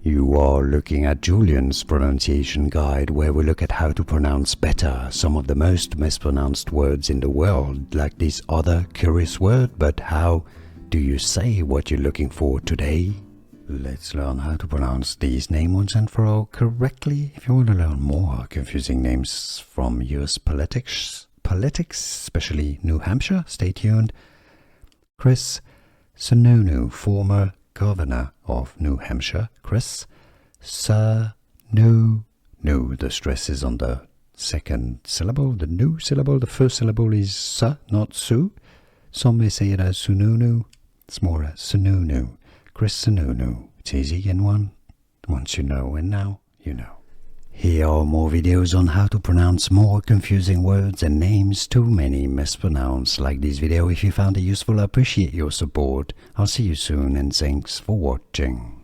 You are looking at Julian's pronunciation guide, where we look at how to pronounce better some of the most mispronounced words in the world, like this other curious word. But how do you say what you're looking for today? Let's learn how to pronounce these names once and for all correctly. If you want to learn more confusing names from US politics, especially New Hampshire, stay tuned. Chris Sununu, former governor of New Hampshire. Chris Sununu. The stress is on the second syllable, the new syllable. The first syllable is su, not su. Some may say it as Sununu. It's more a Sununu. Chris Sununu. It's easy in one. Once you know, and now you know. Here are more videos on how to pronounce more confusing words and names too many mispronounced. Like this video if you found it useful. I appreciate your support. I'll see you soon and thanks for watching.